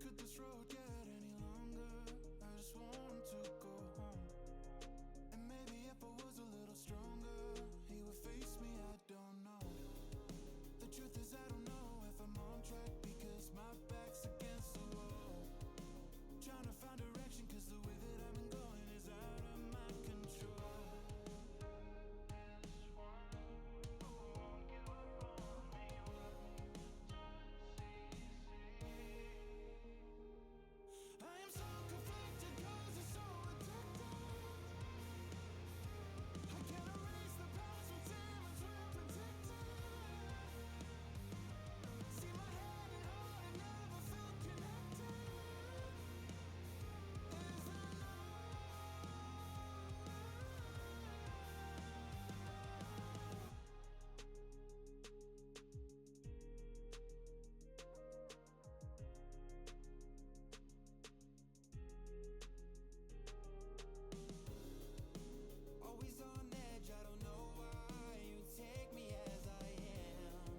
Could this road get any longer? I just want to go home. And maybe if I was a little stronger, he would face me, I don't know. The truth is I don't know if I'm on track, because my back's against the wall. Trying to find direction, cause the way that I've been going is out of my control. I am so conflicted cause it's so addictive. I can't erase the past with demons we're protected. See my head and heart, I never felt connected. Is there always on edge, I don't know why. You take me as I am.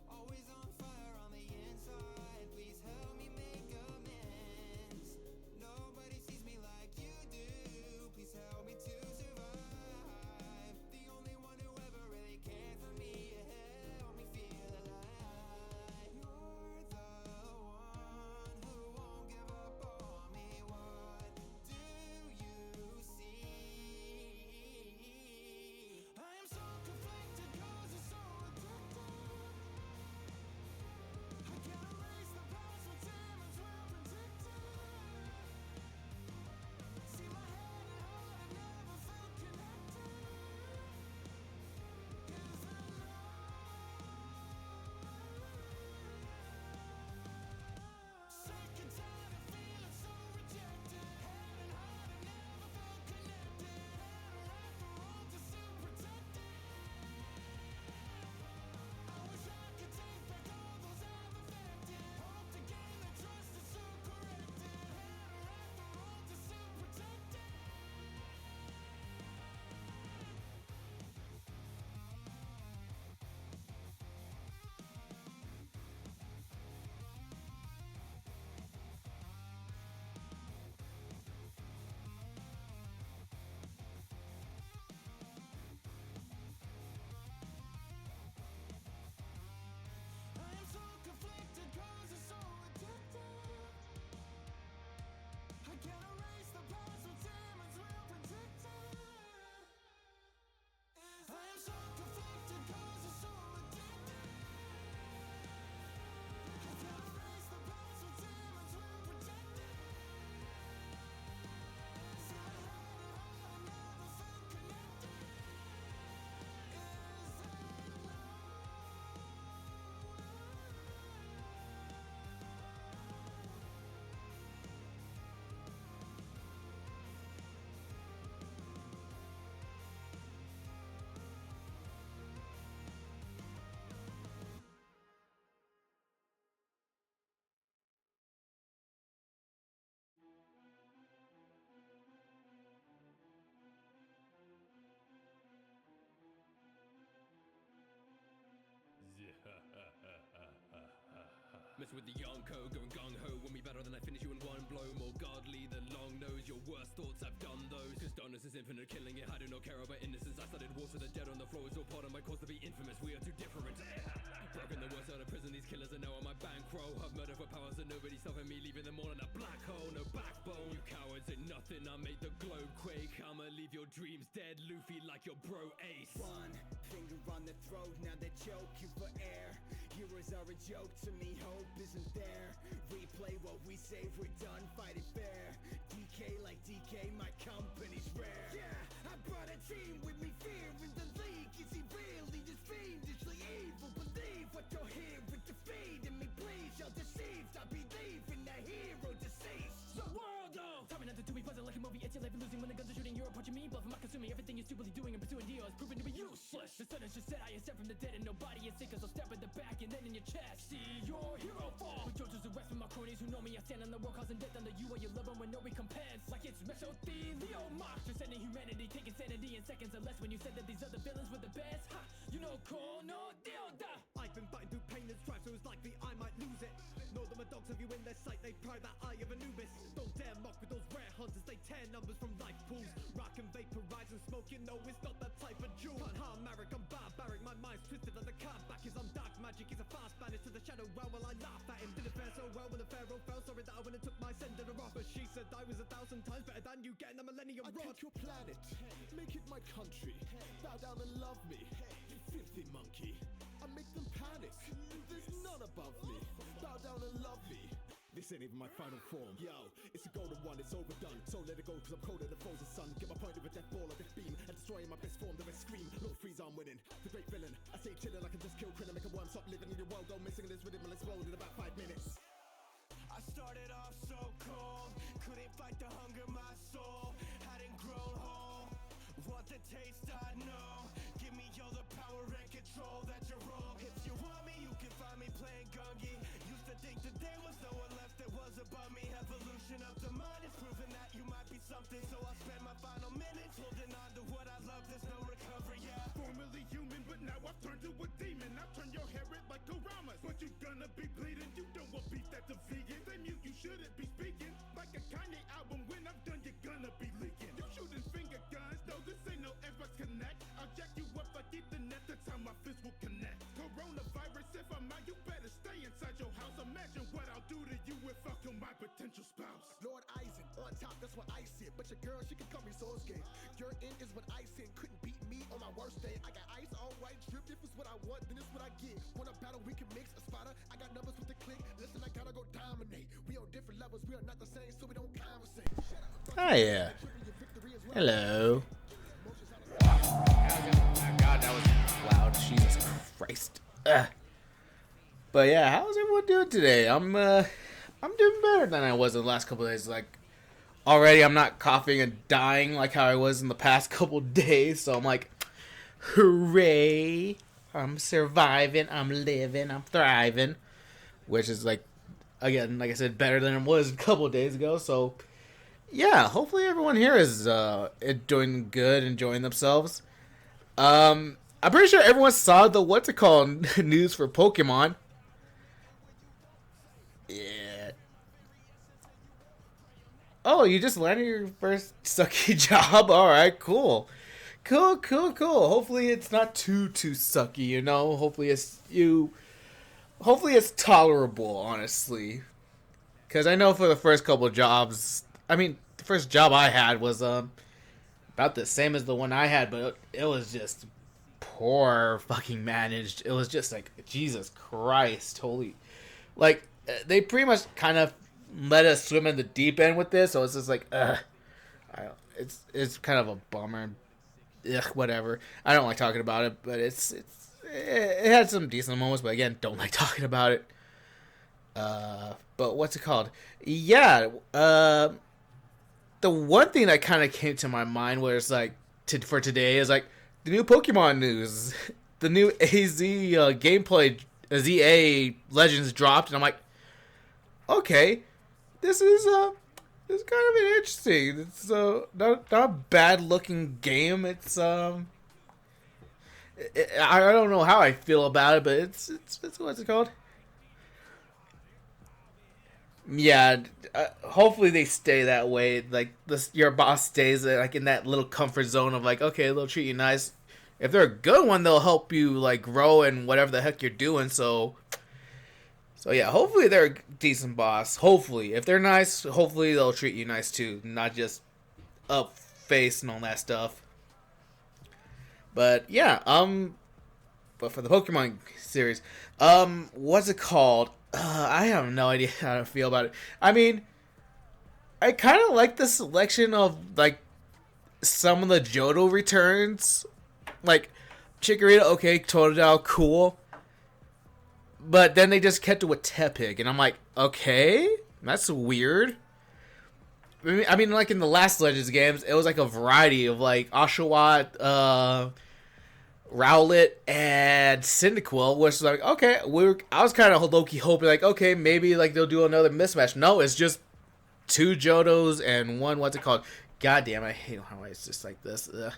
Always on fire on the inside. Please help me make amends. Nobody sees me like you do. Please help me to survive. The only one who ever really cared for me. Help me feel alive. You're the one who won't give up on me. What do you see? I am so conflicted cause it's so addictive. I can't erase the past with demons we're protected. See my head and heart, I never felt connected. Is there sick and tired of feeling so rejected. Head and heart, I never felt connected. Had to right the wrong to still protect it. I wish I could take back all those I've affected. Hope to gain the trust and so correct it. Had to right the wrong to still protect it. I am so conflicted cause it's so addictive. I can't erase the past with demons we're protected. I am so conflicted cause it's so addictive. I can't erase the past with demons we're protected. See my head and heart, I never felt connected. Is there no Mess with the Yonko, going gung-ho. Want me better than I finish you in one blow. More godly than long nose. Your worst thoughts, I've done those. Cause darkness is infinite, killing it. I do not care about innocence. I started wars with the dead on the floor. It's all part of my cause to be infamous. We are too different. Broken the worst out of prison. These killers are now on my bankroll. I've murder for powers and nobody stopping me. Leaving them all in a black hole. No backbone. You cowards ain't nothing. I made the globe quake. I'ma leave your dreams dead. Luffy like your bro Ace. One finger on the throat, now they choke you for air. Heroes are a joke to me, hope isn't there. Replay what we say, we're done, fight it fair. DK like DK, my company's rare. Yeah, I brought a team with me, fear in the league. Is he really just fiendishly evil? Believe what you'll hear with defeat in me, please. You're deceived, I believe in the hero deceased. The world though! Time another to be buzzing like a movie. It's your life losing when the guns are shooting. You're approaching me, bluffing, not consuming. Everything you're stupidly doing and pursuing deals, proving to be useless. The sun has just set, I am set from the dead, and nobody is sick. Cause I'll stab in the back and then in your chest. See your hero fall. With Jojo's arrest with my cronies who know me. I stand on the world causing death under you while you love them with no recompense. Like it's mesothelioma. Just ending humanity, taking sanity in seconds or less. When you said that these other villains were the best. Ha! You know, call no deal da. I've been fighting through pain and strife, so it's likely I might lose it. Know that my dog dogs have you in their sight, they pry that eye of Anubis. Don't dare mock with those rare hunters, they tear numbers from life pools. Rock and vaporize and smoke, you know it's not that type of jewel. Can't harm Marek, I'm barbaric, my mind's twisted like the card back as I'm dark magic. He's a fast banished to the shadow realm while I laugh at him. Didn't fare so well when the pharaoh fell, sorry that I went and took my sender off. But she said I was 1,000 times better than you getting a millennium I rod. take your planet, make it my country. Bow down and love me, you filthy monkey. I make them panic, there's none above me. Bow down and love me. This ain't even my final form. Yo, it's a golden one, it's overdone. So let it go, cause I'm colder than frozen sun. Get my point with a death ball or death beam, and destroying my best form, then I scream. Lord Freeze, I'm winning. The great villain. I say chillin', I can just kill Krillin, make a worm stop living in your world. Go missing in this rhythm will explode in about 5 minutes. I started off so cold, couldn't fight the hunger, my soul hadn't grown whole. Want the taste, I know. Give me all the power and control that you're wrong. If you want me, you can find me playing Gungi. Used to think that there was no one left that was above me. Evolution of the mind is proving that you might be something. So I spend my final minutes holding on to what I love. There's no recovery, yeah. Formerly human, but now I've turned to a demon. I've turned your hair red like Karamas, but you gonna be bleeding. You don't want beef that's a vegan. They mute, you shouldn't be speaking. Like a Kanye album, when I'm done, you're gonna be leaking. You shooting finger guns, no, this ain't no Xbox Connect. I'll jack you up like Ethernet, that's how my fist will connect. Coronavirus, if I'm out, you better stay inside your house. Imagine what I'll do to you if I kill my potential spouse. Lord Eisen, on top, that's what I said. But your girl, she can call me Source Gate. Your end is what I said, couldn't beat me on my worst day. I got ice, all white, drip. If it's what I want, then it's what I get. Want a battle, we can mix a spotter. I got numbers with the click. Listen, I gotta go dominate. We on different levels, we are not the same, so we don't conversate. Oh yeah. Hello. God, that was loud. Jesus Christ. But yeah, how's everyone doing today? I'm doing better than I was in the last couple of days. Like, already I'm not coughing and dying like how I was in the past couple of days. So I'm like, hooray! I'm surviving. I'm living. I'm thriving. Which is like, again, like I said, better than it was a couple of days ago. So yeah, hopefully everyone here is doing good, enjoying themselves. I'm pretty sure everyone saw the news for Pokemon. Yeah. Oh, you just landed your first sucky job? Alright, cool. Cool. Hopefully it's not too sucky, you know? Hopefully it's tolerable, honestly. Because I know for the first couple of jobs, the first job I had was about the same as the one I had, but it was just poor fucking managed. It was just like, Jesus Christ, holy. Like, they pretty much kind of let us swim in the deep end with this, so it's just like, it's kind of a bummer. Ugh, whatever. I don't like talking about it, but it had some decent moments, but again, don't like talking about it. But what's it called? Yeah, the one thing that kind of came to my mind was like, for today is like the new Pokemon news. The new AZ gameplay, ZA Legends dropped, and I'm like, okay, this is kind of interesting. It's not a bad looking game. It's I don't know how I feel about it, but it's what's it called? Yeah, hopefully they stay that way. Like your boss stays like in that little comfort zone of like, okay, they'll treat you nice. If they're a good one, they'll help you like grow and whatever the heck you're doing. So yeah, hopefully they're a decent boss. Hopefully, if they're nice, hopefully they'll treat you nice too, not just up face and all that stuff. But yeah, but for the Pokemon series, what's it called? I have no idea how to feel about it. I mean, I kind of like the selection of like some of the Johto returns, like Chikorita. Okay, Totodile, cool. But then they just kept it with Tepig, and I'm like, okay, that's weird. I mean, like in the last Legends games, it was like a variety of like Oshawott, Rowlet, and Cyndaquil, which is like, okay, I was kind of low-key hoping like, okay, maybe like they'll do another mismatch. No, it's just 2 Johtos and 1, what's it called? God damn, I hate how it's just like this. Ugh.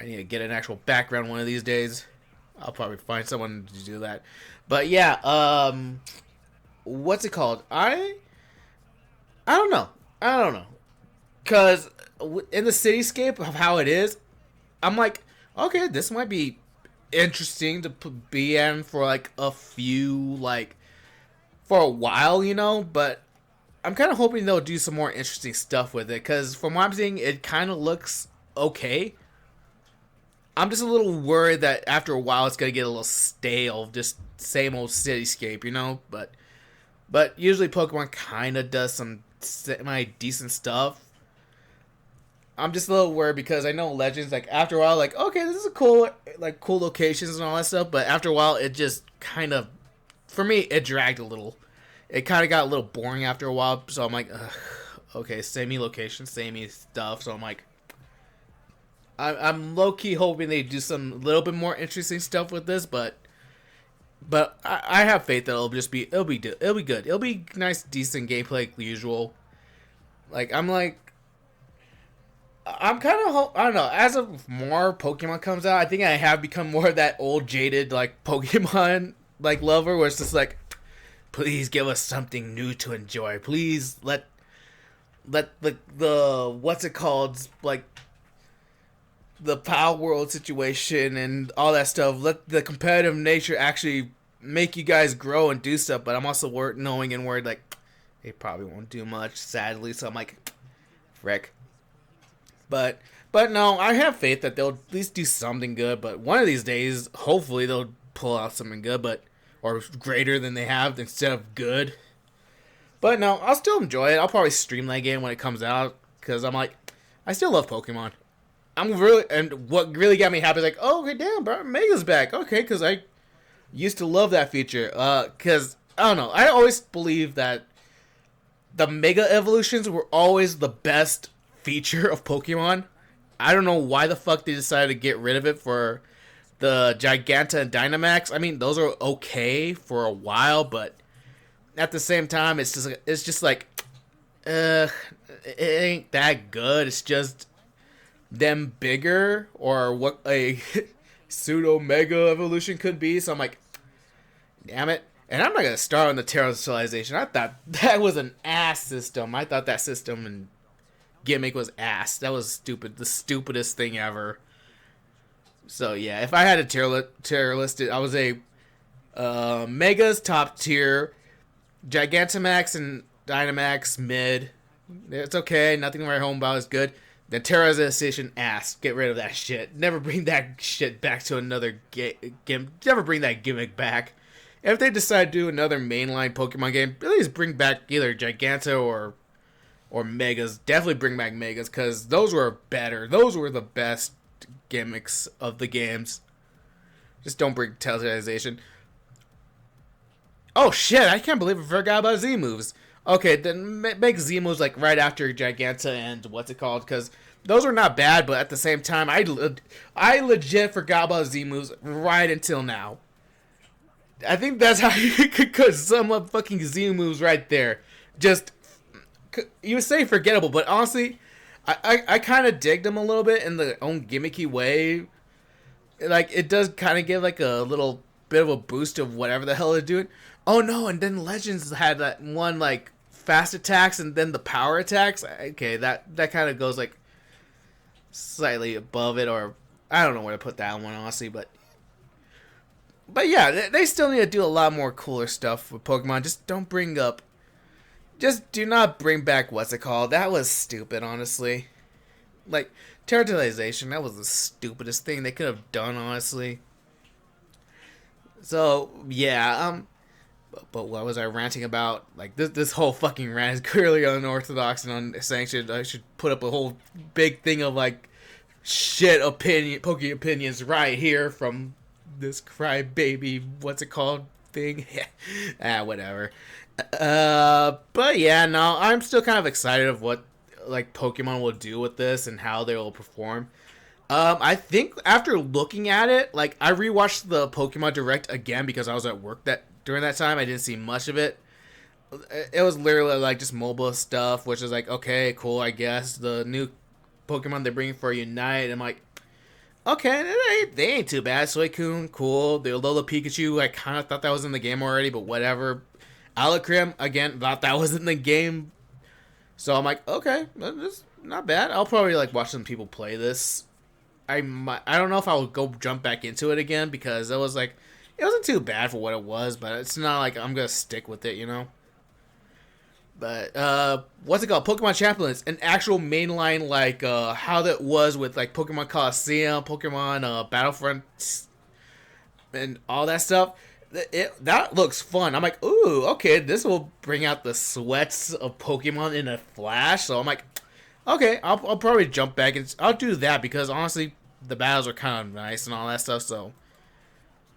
I need to get an actual background one of these days. I'll probably find someone to do that. But yeah, what's it called? I don't know. I don't know. Because in the cityscape of how it is, I'm like, okay, this might be interesting to be in for like a few, like, for a while, you know? But I'm kind of hoping they'll do some more interesting stuff with it. Because from what I'm seeing, it kind of looks okay. I'm just a little worried that after a while it's going to get a little stale, just same old cityscape, you know? But usually Pokemon kind of does some semi-decent stuff. I'm just a little worried because I know Legends, like, after a while, like, okay, this is a cool, like, cool locations and all that stuff, but after a while, it just kind of, for me, it dragged a little. It kind of got a little boring after a while, so I'm like, ugh, okay, samey location, samey stuff, so I'm like, I'm low-key hoping they do some little bit more interesting stuff with this, but I have faith that it'll be good. It'll be nice, decent gameplay like usual. Like, I'm kind of, I don't know, as of more Pokemon comes out, I think I have become more of that old jaded, like, Pokemon, like, lover, where it's just like, please give us something new to enjoy. Please let the what's it called, like, the Power World situation and all that stuff, let the competitive nature actually make you guys grow and do stuff, but I'm also knowing and worried, like, they probably won't do much, sadly, so I'm like, frick. But no, I have faith that they'll at least do something good. But one of these days, hopefully they'll pull out something good, or greater than they have instead of good. But no, I'll still enjoy it. I'll probably stream that game when it comes out because I'm like, I still love Pokemon. And what really got me happy is like, oh, okay, damn, bro, Mega's back. Okay, because I used to love that feature. Because I don't know, I always believe that the Mega evolutions were always the best feature of Pokemon. I don't know why the fuck they decided to get rid of it for the Giganta and Dynamax. I mean, those are okay for a while, but at the same time, it's just like, it ain't that good. It's just them bigger, or what a pseudo Mega evolution could be. So I'm like, damn it. And I'm not gonna start on the Terastallization. I thought that was an ass system. I thought that system and gimmick was ass. That was stupid. The stupidest thing ever. So yeah, if I had a tier list, I was a Mega's top tier, Gigantamax and Dynamax mid. It's okay. Nothing to write home about. Is good. Then Terastallization ass. Get rid of that shit. Never bring that shit back to another game. Never bring that gimmick back. And if they decide to do another mainline Pokemon game, at least bring back either Giganta or Megas. Definitely bring back Megas, because those were better. Those were the best gimmicks of the games. Just don't bring Terastallization. Oh shit, I can't believe I forgot about Z moves. Okay, then make Z moves like right after Giganta and what's it called, because those were not bad, but at the same time, I legit forgot about Z moves right until now. I think that's how you could cut some of fucking Z moves right there. Just, you would say forgettable, but honestly, I kind of dig them a little bit in their own gimmicky way. Like, it does kind of give like a little bit of a boost of whatever the hell they're doing. Oh no, and then Legends had that one like fast attacks and then the power attacks. Okay, that kind of goes like slightly above it, or I don't know where to put that one honestly, but yeah, they still need to do a lot more cooler stuff with Pokemon. Just do not bring back what's it called. That was stupid, honestly. Like, Terastallization, that was the stupidest thing they could have done, honestly. So, yeah, but what was I ranting about? Like, this whole fucking rant is clearly unorthodox and unsanctioned. I should put up a whole big thing of, like, shit Poke opinions right here from this crybaby, what's it called, thing? Whatever. But yeah, no, I'm still kind of excited of what, like, Pokemon will do with this and how they will perform. I think after looking at it, like, I rewatched the Pokemon Direct again because I was at work during that time. I didn't see much of it. It was literally, like, just mobile stuff, which is like, okay, cool, I guess. The new Pokemon they're bringing for Unite, I'm like, okay, they ain't too bad. Suicune, cool. The Alola Pikachu, I kind of thought that was in the game already, but whatever. Alakrim, again, thought that was in the game. So I'm like, okay, that's not bad. I'll probably like watch some people play this. I don't know if I will go jump back into it again because it was like, it wasn't too bad for what it was, but it's not like I'm gonna stick with it, you know. But what's it called? Pokemon Champions, an actual mainline like how that was with like Pokemon Coliseum, Pokemon Battlefront, and all that stuff. That looks fun. I'm like, ooh, okay, this will bring out the sweats of Pokemon in a flash. So I'm like, okay, I'll probably jump back and I'll do that because honestly, the battles are kind of nice and all that stuff.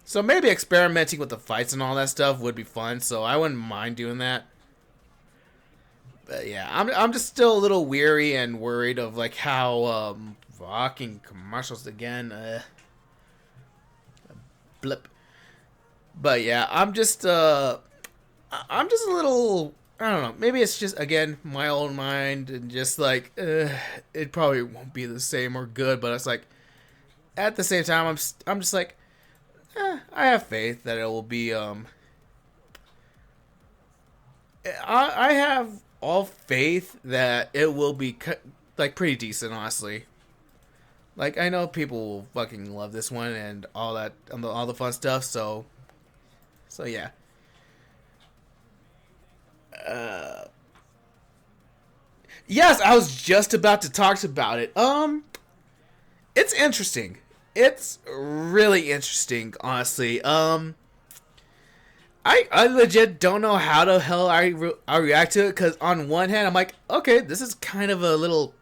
So maybe experimenting with the fights and all that stuff would be fun. So I wouldn't mind doing that. But yeah, I'm just still a little weary and worried of like how fucking commercials again. Blip. But yeah, I'm just a little, I don't know, maybe it's just again my own mind and just like it probably won't be the same or good, but it's like at the same time I'm just like I have faith that it will be I have all faith that it will be like pretty decent, honestly. Like I know people will fucking love this one and all that, all the fun stuff. So yeah. Yes, I was just about to talk about it. It's interesting. It's really interesting, honestly. I legit don't know how the hell I react to it, because on one hand, I'm like, okay, this is kind of a little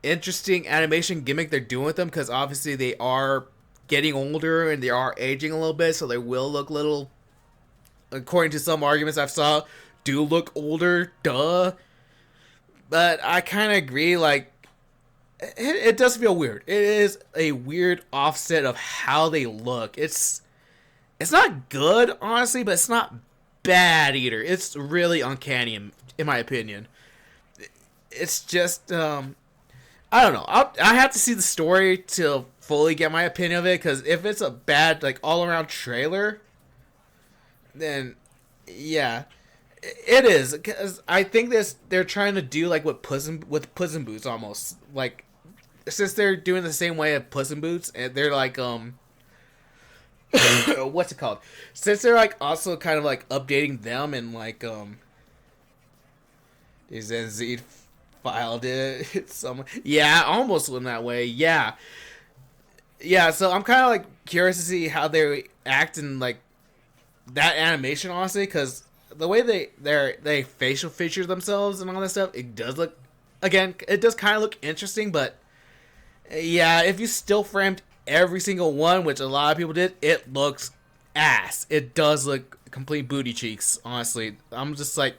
interesting animation gimmick they're doing with them, because obviously they are getting older and they are aging a little bit, so they will look little, according to some arguments I've saw, do look older, duh. But I kind of agree, like, it does feel weird. It is a weird offset of how they look. It's not good, honestly, but it's not bad either. It's really uncanny, in my opinion. It's just, I don't know. I have to see the story to fully get my opinion of it, because if it's a bad, like, all-around trailer, then, yeah, it is. Because I think they're trying to do, like, with Puss in Boots, almost. Like, since they're doing the same way of Puss in Boots, and they're, like, what's it called? Since they're like also kind of like updating them and like is NZ filed it some yeah, almost in that way. Yeah, so I'm kind of like curious to see how they act in like that animation, honestly, because the way they facial feature themselves and all that stuff, it does look, again, it does kind of look interesting, but yeah, if you still framed every single one, which a lot of people did, it looks ass. It does look complete booty cheeks, honestly. I'm just like,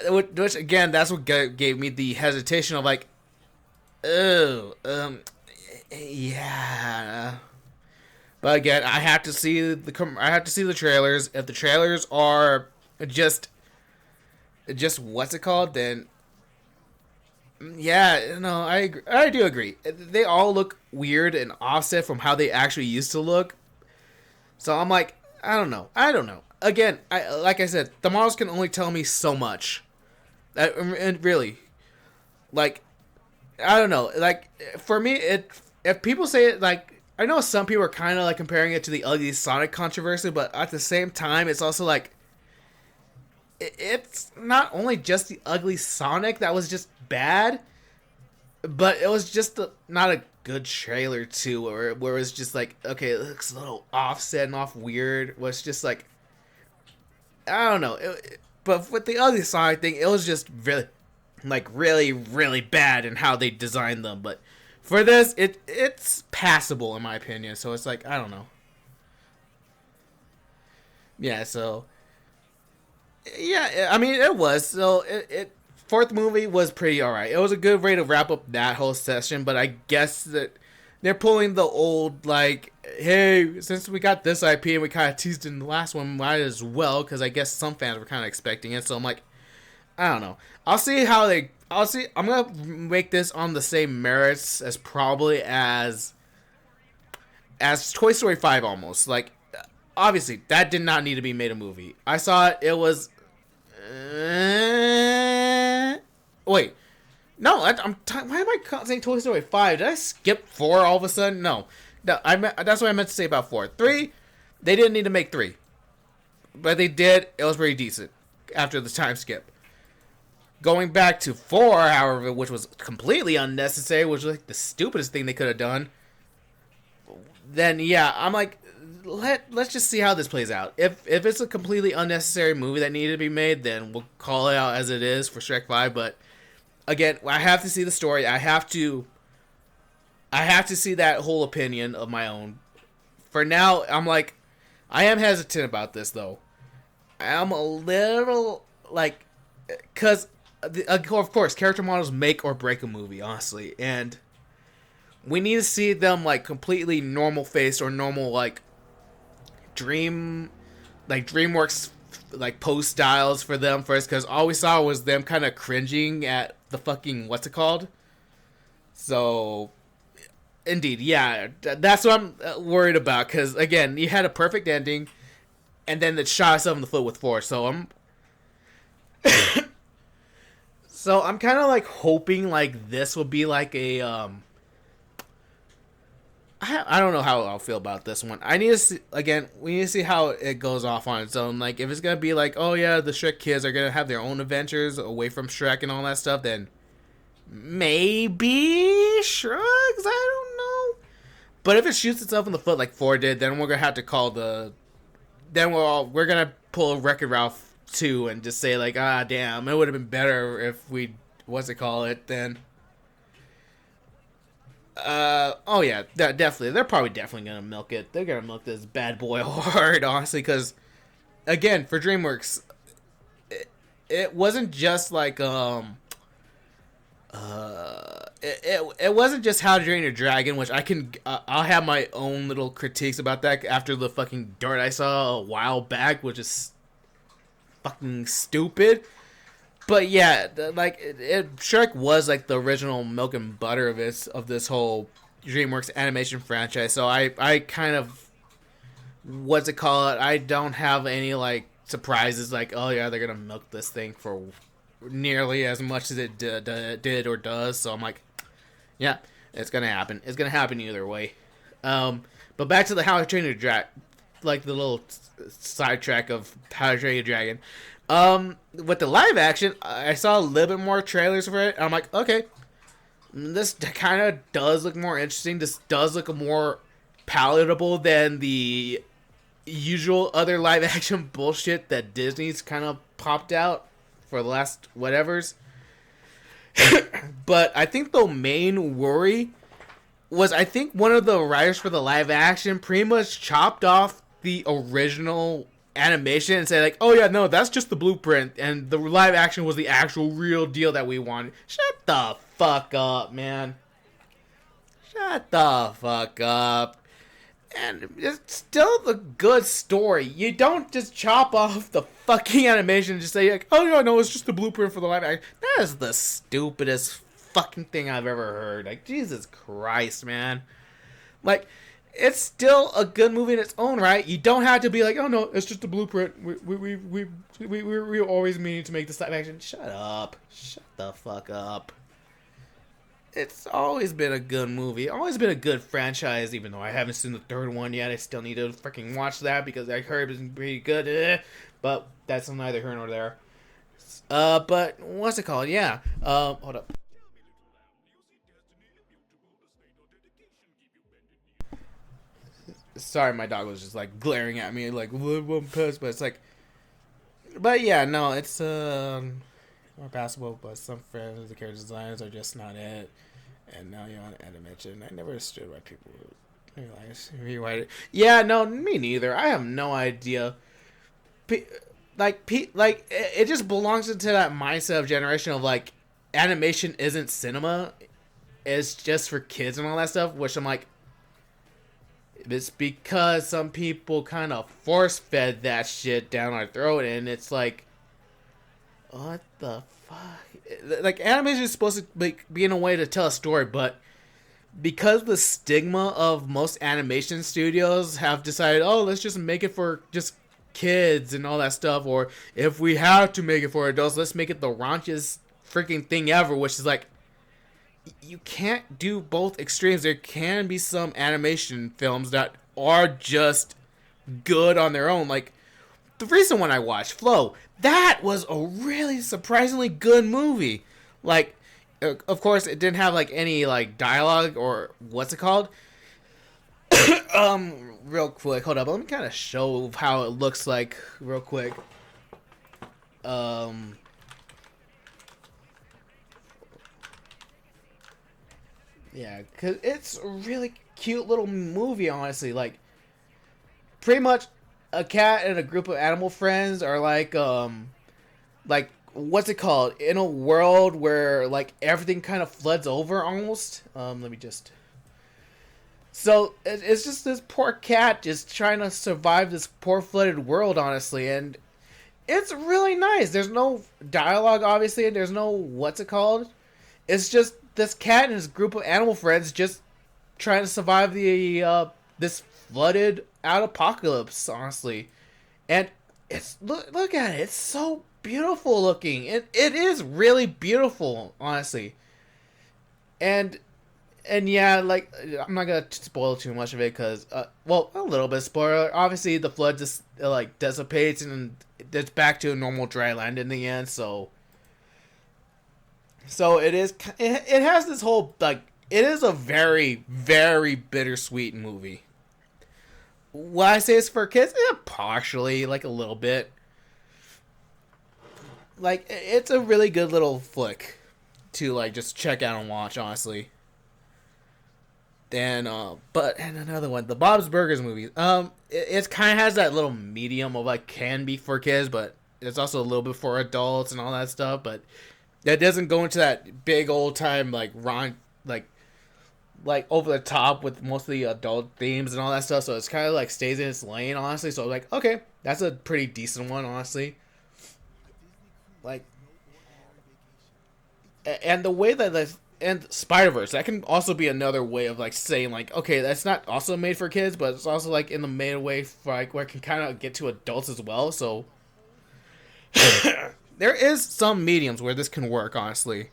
which again, that's what gave me the hesitation of like, oh, yeah. But again, I have to see the trailers. If the trailers are just what's it called, then yeah, no, I do agree. They all look weird and offset from how they actually used to look. So I'm like, I don't know. Again, like I said, the models can only tell me so much. And really, like, I don't know. Like, for me, if people say it, like, I know some people are kind of like comparing it to the ugly Sonic controversy, but at the same time, it's also like, it's not only just the ugly Sonic that was just bad, but it was just not a good trailer too, where it was just like, okay, it looks a little offset and off weird. Was just like, I don't know. But with the ugly Sonic thing, it was just really, like, really bad in how they designed them. But for this, it's passable in my opinion. So it's like, I don't know. Yeah, so yeah, I mean, it was. So it fourth movie was pretty alright. It was a good way to wrap up that whole session, but I guess that they're pulling the old, like, hey, since we got this IP and we kind of teased in the last one, might as well, because I guess some fans were kind of expecting it. So I'm like, I don't know. I'll see. I'm going to make this on the same merits as probably as Toy Story 5 almost. Like, obviously, that did not need to be made a movie. I saw it. It was Wait. No, why am I saying Toy Story 5? Did I skip 4 all of a sudden? No. That's what I meant to say about 4. 3, they didn't need to make 3. But they did. It was pretty decent after the time skip. Going back to 4, however, which was completely unnecessary, which was like the stupidest thing they could have done, then yeah, I'm like, let's just see how this plays out. If it's a completely unnecessary movie that needed to be made, then we'll call it out as it is for Shrek 5, but again, I have to see the story. I have to see that whole opinion of my own. For now, I'm like, I am hesitant about this though. I'm a little like, cause of course, character models make or break a movie, honestly, and we need to see them like completely normal faced or normal like DreamWorks like pose styles for them first, because all we saw was them kind of cringing at the fucking what's it called. So indeed, yeah, that's what I'm worried about, because again, you had a perfect ending and then it shot itself in the foot with 4, so I'm so I'm kind of like hoping like this will be like a I don't know how I'll feel about this one. I need to see, again, we need to see how it goes off on its own. Like, if it's going to be like, oh yeah, the Shrek kids are going to have their own adventures away from Shrek and all that stuff, then maybe Shrek? I don't know. But if it shoots itself in the foot like 4 did, then we're going to have to call we're going to pull a Wreck-It Ralph 2 and just say like, ah, damn, it would have been better if we, then... oh yeah, definitely. They're probably definitely gonna milk it. They're gonna milk this bad boy hard, honestly, because again, for DreamWorks, it wasn't just like it wasn't just How to Train Your Dragon, which I'll have my own little critiques about that after the fucking dirt I saw a while back, which is fucking stupid. But yeah, like Shrek was like the original milk and butter of this whole DreamWorks animation franchise. So I kind of, what's it called? I don't have any like surprises like, oh yeah, they're gonna milk this thing for nearly as much as it did or does. So I'm like, yeah, it's gonna happen. It's gonna happen either way. But back to the How to Train Your Dragon, like the little sidetrack of How to Train Your Dragon. With the live action, I saw a little bit more trailers for it. And I'm like, okay, this kind of does look more interesting. This does look more palatable than the usual other live action bullshit that Disney's kind of popped out for the last whatevers. But I think the main worry was, I think one of the writers for the live action pretty much chopped off the original animation and say like, oh yeah, no, that's just the blueprint and the live action was the actual real deal that we wanted. Shut the fuck up, man. Shut the fuck up. And it's still the good story. You don't just chop off the fucking animation and just say like, oh yeah, no, it's just the blueprint for the live action. That is the stupidest fucking thing I've ever heard. Like, Jesus Christ, man. Like, it's still a good movie in its own right. You don't have to be like, oh no, it's just a blueprint. We always meaning to make this live action. Shut up. Shut the fuck up. It's always been a good movie. Always been a good franchise, even though I haven't seen the 3rd one yet. I still need to freaking watch that because I heard it's pretty good. But that's neither here nor there. But what's it called? Yeah. Hold up. Sorry, my dog was just like glaring at me like, but it's like, but yeah, no, it's more passable, but some friends, the character designs are just not it. And now you're on animation. I never understood why people rewrite it. Yeah, no, me neither. I have no idea. It just belongs into that mindset of generation of like, animation isn't cinema. It's just for kids and all that stuff, which I'm like, it's because some people kind of force-fed that shit down our throat, and it's like, what the fuck? Like, animation is supposed to be in a way to tell a story, but because the stigma of most animation studios have decided, oh, let's just make it for just kids and all that stuff, or if we have to make it for adults, let's make it the raunchiest freaking thing ever, which is like, you can't do both extremes. There can be some animation films that are just good on their own. Like, the recent one I watched, Flow, that was a really surprisingly good movie. Like, of course, it didn't have, like, any, like, dialogue or what's it called? Real quick, hold up. Let me kind of show how it looks like real quick. Yeah, because it's a really cute little movie, honestly. Like, pretty much a cat and a group of animal friends are like, what's it called? In a world where, like, everything kind of floods over almost. Let me just... So, it's just this poor cat just trying to survive this poor flooded world, honestly. And it's really nice. There's no dialogue, obviously, and there's no, what's it called? It's just this cat and his group of animal friends just trying to survive the this flooded out apocalypse, honestly. And it's look at it. It's so beautiful looking. It is really beautiful, honestly. And yeah, like, I'm not gonna spoil too much of it because, well, a little bit spoiler. Obviously, the flood just like dissipates and it's back to a normal dry land in the end. So it is. It has this whole, like, it is a very, very bittersweet movie. Will I say it's for kids? Partially, like, a little bit. Like, it's a really good little flick to, like, just check out and watch, honestly. Then, and another one, the Bob's Burgers movie. It kind of has that little medium of, like, can be for kids, but it's also a little bit for adults and all that stuff. But that doesn't go into that big old time, like, like over the top with mostly adult themes and all that stuff. So it's kind of like stays in its lane, honestly. So like, okay, that's a pretty decent one, honestly. Like, and the way that and Spider-Verse, that can also be another way of, like, saying, like, okay, that's not also made for kids, but it's also, like, in the made way for, like, where it can kind of get to adults as well. So there is some mediums where this can work, honestly.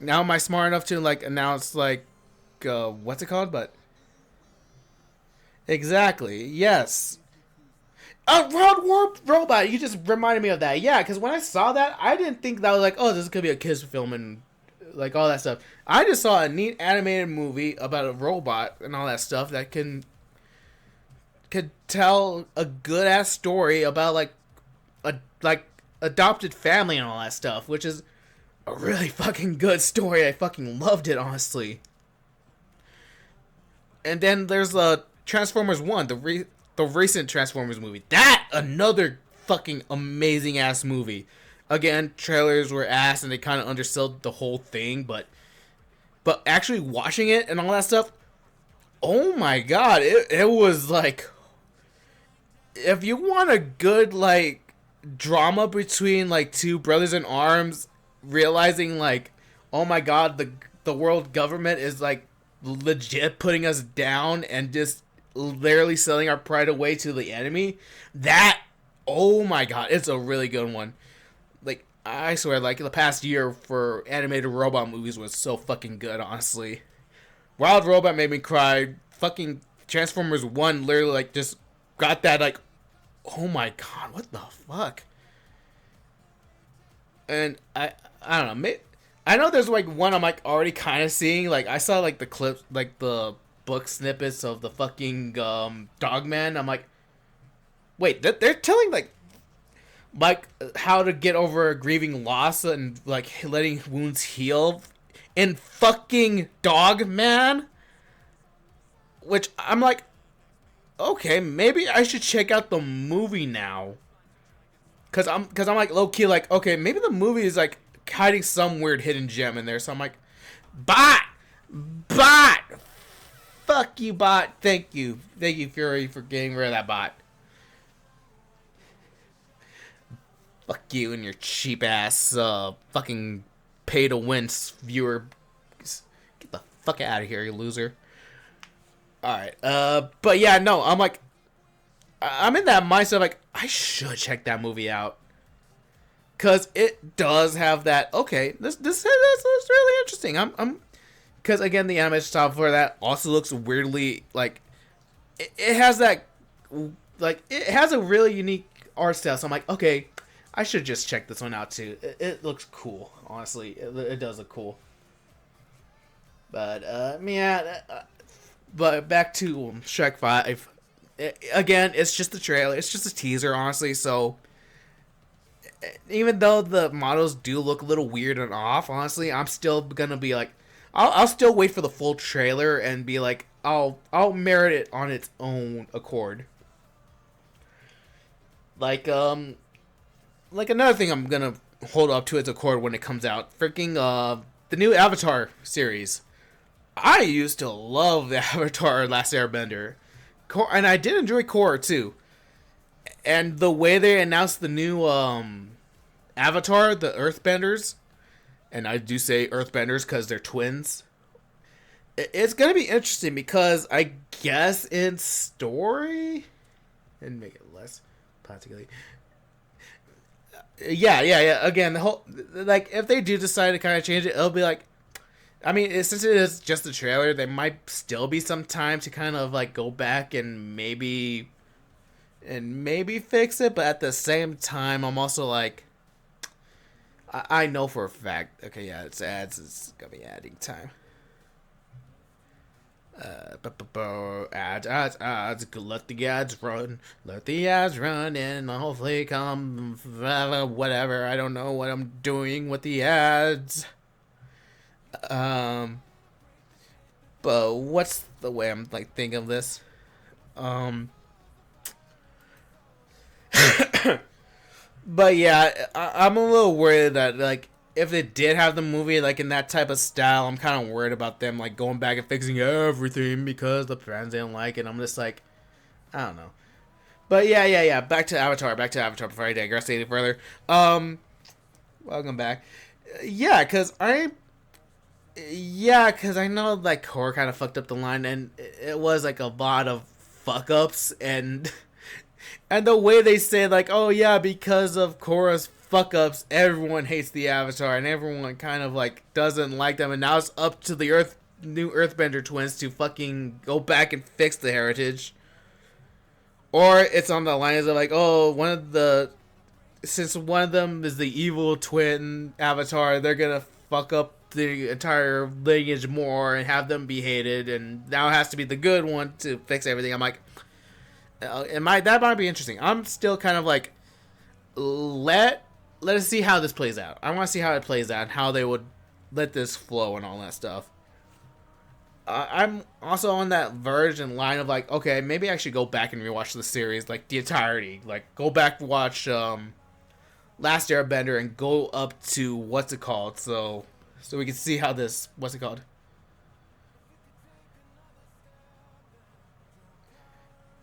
Now, am I smart enough to, like, announce, like, what's it called? But exactly, yes. World War Robot. You just reminded me of that. Yeah, because when I saw that, I didn't think that was like, oh, this could be a kids film and, like, all that stuff. I just saw a neat animated movie about a robot and all that stuff that could tell a good ass story about, like, adopted family and all that stuff, which is a really fucking good story. I fucking loved it, honestly. And then there's Transformers 1, the recent Transformers movie. That, another fucking amazing ass movie. Again, trailers were ass and they kind of undersold the whole thing, but actually watching it and all that stuff, oh my god, it was like, if you want a good, like, drama between, like, two brothers in arms realizing, like, oh my god, the world government is, like, legit putting us down and just literally selling our pride away to the enemy, that, oh my god, it's a really good one. Like, I swear, like, the past year for animated robot movies was so fucking good, honestly. Wild Robot made me cry. Fucking Transformers 1 literally, like, just got that, like, oh my god, what the fuck? And I don't know, I know there's, like, one I'm, like, already kind of seeing. Like, I saw, like, the clips, like, the book snippets of the fucking Dogman. I'm like, wait, they're telling, like, how to get over a grieving loss and, like, letting wounds heal in fucking Dogman? Which, I'm like, okay, maybe I should check out the movie now. Cause I'm like, low-key, like, okay, maybe the movie is, like, hiding some weird hidden gem in there. So I'm like, bot! Fuck you, bot. Thank you, Fury, for getting rid of that bot. Fuck you and your cheap ass fucking pay to win viewer. Get the fuck out of here, you loser. Alright, but yeah, no, I'm like, I'm in that mindset like I should check that movie out. Cause it does have that. Okay, this looks really interesting. I'm because again the animation style for that also looks weirdly like it has that like it has a really unique art style. So I'm like, okay, I should just check this one out too. It looks cool, honestly. It does look cool. But yeah, but back to Shrek 5. Again, it's just a trailer. It's just a teaser, honestly. So even though the models do look a little weird and off, honestly, I'm still gonna be like, I'll still wait for the full trailer and be like, I'll merit it on its own accord. Like another thing I'm gonna hold up to its accord when it comes out. Freaking the new Avatar series. I used to love the Avatar Last Airbender, and I did enjoy Korra too. And the way they announced the new Avatar, the Earthbenders, and I do say Earthbenders because they're twins. It's gonna be interesting because I guess in story, and make it less practically. Yeah. Again, the whole like if they do decide to kind of change it, it'll be like, I mean, since it is just a trailer, there might still be some time to kind of like go back and maybe fix it. But at the same time, I'm also like, I know for a fact. Okay, yeah, it's ads. It's gonna be adding time. Ads. Let the ads run. Let the ads run, and hopefully come whatever. I don't know what I'm doing with the ads. But what's the way I'm like thinking of this? But yeah, I'm a little worried that like if they did have the movie like in that type of style, I'm kind of worried about them like going back and fixing everything because the fans didn't like it. I'm just like, I don't know. But yeah. Back to Avatar before I digress any further. Welcome back. Yeah, cause I know like Korra kind of fucked up the line, and it was like a lot of fuck ups and. And the way they say, like, oh yeah, because of Korra's fuck-ups, everyone hates the Avatar, and everyone kind of, like, doesn't like them, and now it's up to the new Earthbender twins to fucking go back and fix the heritage. Or it's on the lines of, like, oh, since one of them is the evil twin Avatar, they're gonna fuck up the entire lineage more and have them be hated, and now it has to be the good one to fix everything. I'm like... that might be interesting. I'm still kind of like, let us see how this plays out. I want to see how it plays out and how they would let this flow and all that stuff. I'm also on that verge and line of like, okay, maybe I should go back and rewatch the series, like the entirety. Like go back and watch Last Airbender and go up to what's it called, so we can see how this what's it called.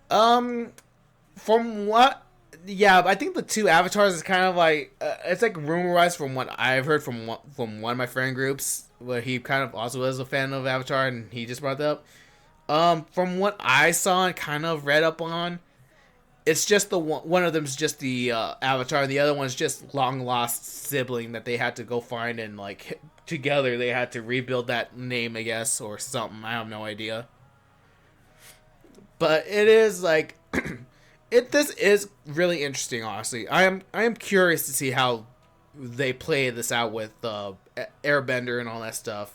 From what, yeah, I think the two Avatars is kind of like, it's like rumor-wise from what I've heard from one of my friend groups, where he kind of also is a fan of Avatar, and he just brought that up. From what I saw and kind of read up on, it's just one of them's just the Avatar, and the other one's just long-lost sibling that they had to go find, and like, together they had to rebuild that name, I guess, or something, I have no idea. But it is like, this is really interesting. Honestly, I am curious to see how they play this out with Airbender and all that stuff.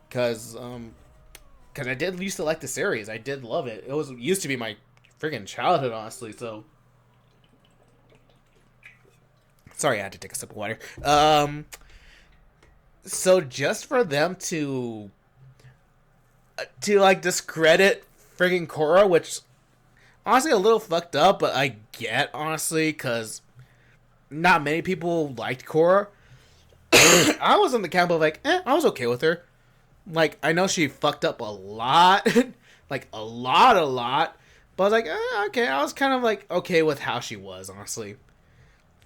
Cause I did used to like the series. I did love it. It used to be my freaking childhood, honestly. So sorry, I had to take a sip of water. So just for them to like discredit friggin' Korra, which honestly a little fucked up, but I get, honestly, because not many people liked Korra. I was in the camp of like, I was okay with her. Like, I know she fucked up a lot, like a lot, but I was like, okay, I was kind of like okay with how she was, honestly.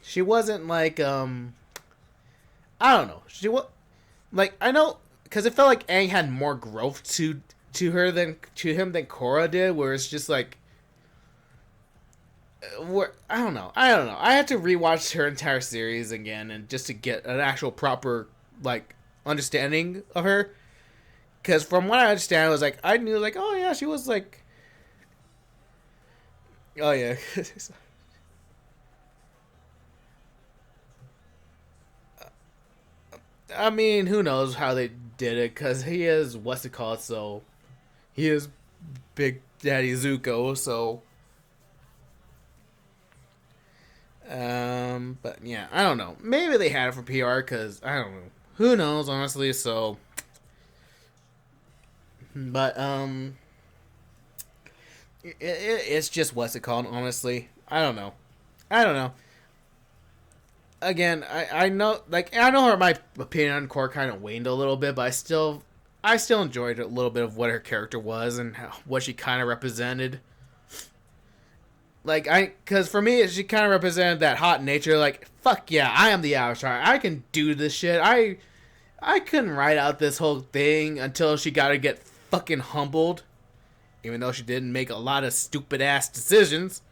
She wasn't like, I don't know, she was, like, I know, because it felt like Aang had more growth to him than Korra did, where it's just like, I don't know. I had to rewatch her entire series again and just to get an actual proper like understanding of her. Because from what I understand, it was like I knew like, oh yeah, she was like, oh yeah. I mean, who knows how they did it? Because he is what's it called? So he is Big Daddy Zuko. So but yeah, I don't know. Maybe they had it for PR because I don't know. Who knows, honestly. So, but it's just what's it called? Honestly, I don't know. I don't know. Again, I know like I know her my opinion on Korra kind of waned a little bit, but I still enjoyed a little bit of what her character was and what she kind of represented. Like because for me, she kind of represented that hot nature. Like fuck yeah, I am the Avatar. I can do this shit. I couldn't write out this whole thing until she got to get fucking humbled. Even though she didn't make a lot of stupid ass decisions,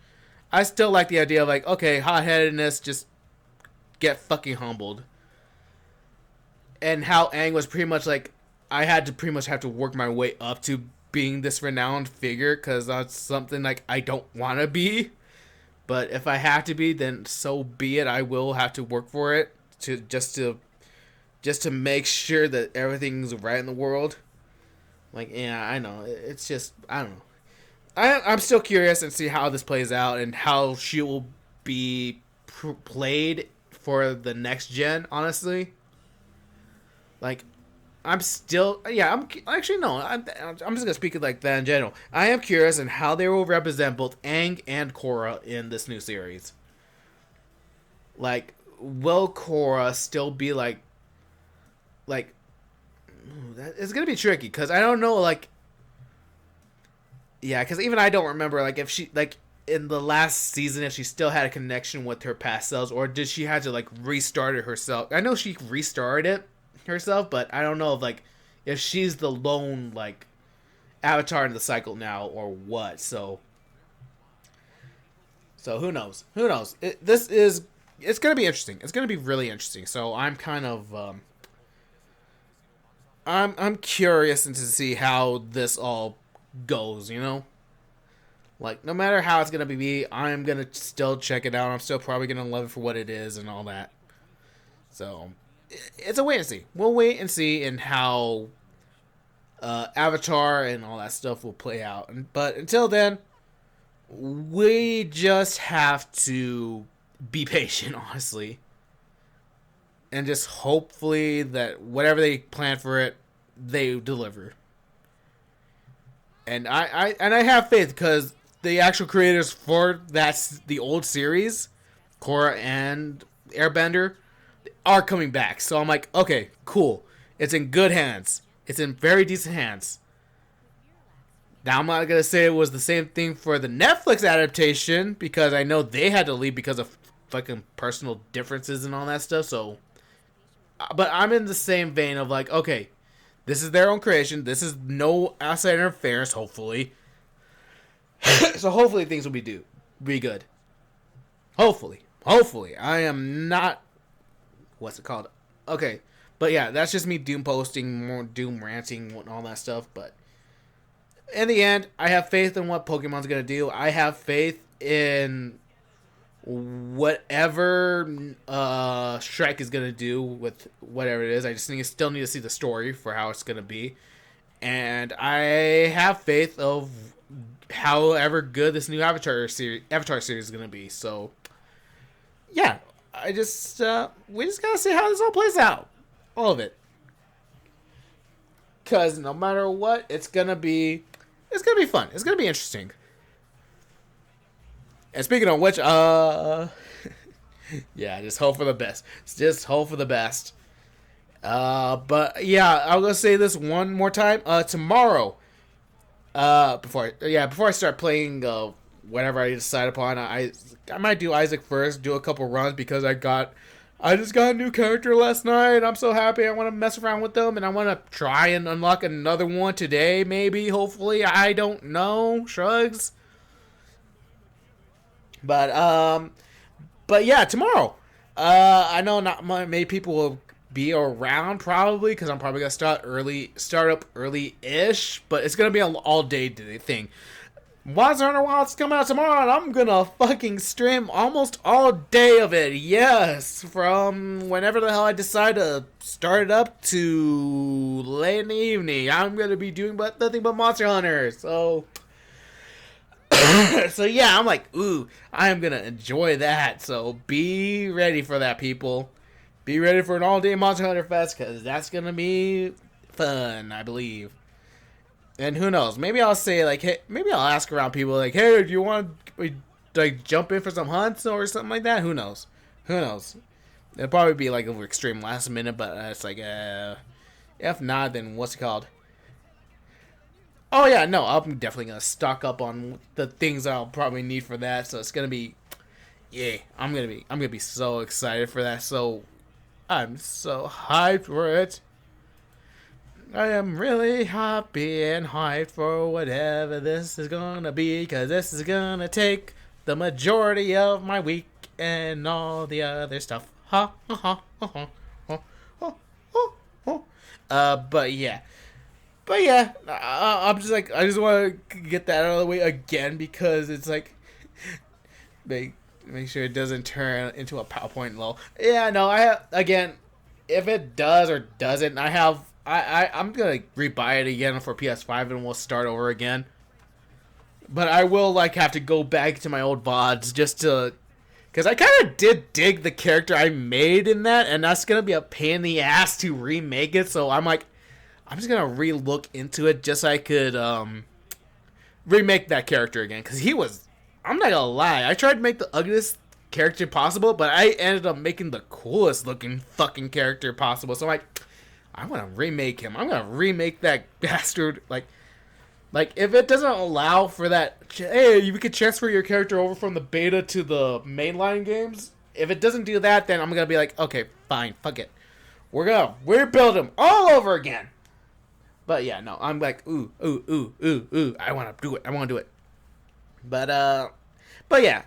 I still like the idea of like okay, hot headedness, just get fucking humbled. And how Aang was pretty much like I had to pretty much have to work my way up to being this renowned figure because that's something like I don't want to be, but if I have to be, then so be it. I will have to work for it to just to make sure that everything's right in the world. Like yeah, I know it's just I don't know. I'm still curious and see how this plays out and how she will be played for the next gen. Honestly, like. I'm still, yeah, I'm actually, no, I'm just going to speak it like that in general. I am curious in how they will represent both Aang and Korra in this new series. Like, will Korra still be like, it's going to be tricky, because I don't know, like, yeah, because even I don't remember, like, if she, like, in the last season, if she still had a connection with her past selves, or did she have to, like, restart it herself? I know she restarted it herself, but I don't know if she's the lone like Avatar in the cycle now or what. So who knows? It's gonna be interesting. It's gonna be really interesting. So I'm kind of I'm curious to see how this all goes. You know, like no matter how it's gonna be, I'm gonna still check it out. I'm still probably gonna love it for what it is and all that. So. It's a wait and see. We'll wait and see and how Avatar and all that stuff will play out. But until then, we just have to be patient, honestly. And just hopefully that whatever they plan for it, they deliver. And I have faith because the actual creators for the old series, Korra and Airbender, are coming back. So I'm like, okay, cool. It's in good hands. It's in very decent hands. Now I'm not going to say it was the same thing for the Netflix adaptation because I know they had to leave because of fucking personal differences and all that stuff. So, but I'm in the same vein of like, okay, this is their own creation. This is no outside interference, hopefully. So hopefully things will be good. Hopefully. I am not what's it called? Okay. But yeah, that's just me doom posting, more doom ranting, and all that stuff. But in the end, I have faith in what Pokemon's going to do. I have faith in whatever Shrek is going to do with whatever it is. I just still need to see the story for how it's going to be. And I have faith of however good this new Avatar series is going to be. So, yeah. we just gotta see how this all plays out. All of it. Cause no matter what, it's gonna be fun. It's gonna be interesting. And speaking of which, yeah, just hope for the best. Just hope for the best. But yeah, I'll go say this one more time. Tomorrow, before I start playing, whatever I decide upon, I might do Isaac first, do a couple runs because I just got a new character last night. I'm so happy. I want to mess around with them, and I want to try and unlock another one today, maybe, hopefully. I don't know. Shrugs. But yeah, tomorrow. I know not many people will be around probably because I'm probably gonna start up early-ish. But it's gonna be an all-day thing. Monster Hunter Wilds coming out tomorrow, and I'm gonna fucking stream almost all day of it. Yes, from whenever the hell I decide to start it up to late in the evening. I'm gonna be doing nothing but Monster Hunter. So yeah, I'm like, ooh, I am gonna enjoy that. So be ready for that, people. Be ready for an all-day Monster Hunter Fest because that's gonna be fun, I believe. And who knows? Maybe I'll say like, hey, maybe I'll ask around people like, hey, do you want to like jump in for some hunts or something like that? Who knows? Who knows? It'll probably be like over extreme last minute, but it's like, if not, then what's it called? Oh yeah, no, I'm definitely gonna stock up on the things I'll probably need for that. So it's gonna be, yeah, I'm gonna be so excited for that. So I'm so hyped for it. I am really happy and hyped for whatever this is gonna be, because this is gonna take the majority of my week and all the other stuff. Ha ha ha ha ha ha ha ha. But yeah, I'm just like, I just want to get that out of the way again because it's like, make sure it doesn't turn into a PowerPoint low. Yeah, no, again, if it does or doesn't, I'm gonna rebuy it again for PS5 and we'll start over again. But I will like have to go back to my old VODs just to, because I kind of did dig the character I made in that, and that's gonna be a pain in the ass to remake it. So I'm like, I'm just gonna re-look into it just so I could remake that character again, because he was, I'm not gonna lie, I tried to make the ugliest character possible, but I ended up making the coolest looking fucking character possible. So I'm like, I'm gonna remake him. I'm gonna remake that bastard. Like if it doesn't allow for that, hey, you could transfer your character over from the beta to the mainline games. If it doesn't do that, then I'm gonna be like, okay, fine, fuck it. We're gonna rebuild him all over again. But yeah, no, I'm like, ooh. I wanna do it. But yeah,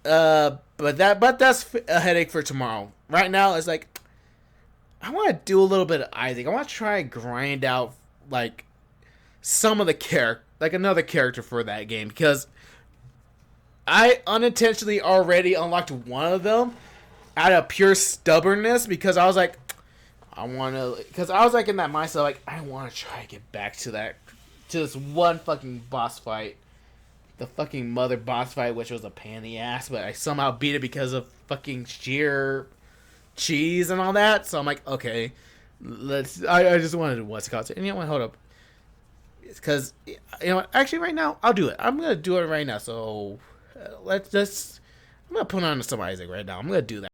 but that's a headache for tomorrow. Right now, it's like, I want to do a little bit of Isaac. I want to try and grind out like some of the another character for that game, because I unintentionally already unlocked one of them out of pure stubbornness, because I was like, because I was like in that mindset like, I want to try to get back to this one fucking boss fight, the fucking mother boss fight, which was a pain in the ass, but I somehow beat it because of fucking sheer cheese and all that. So I'm like, okay, I just wanted to what's it called. And you know what, hold up, because you know what, actually right now I'll do it. I'm gonna do it right now. So I'm gonna put on some Isaac right now. I'm gonna do that.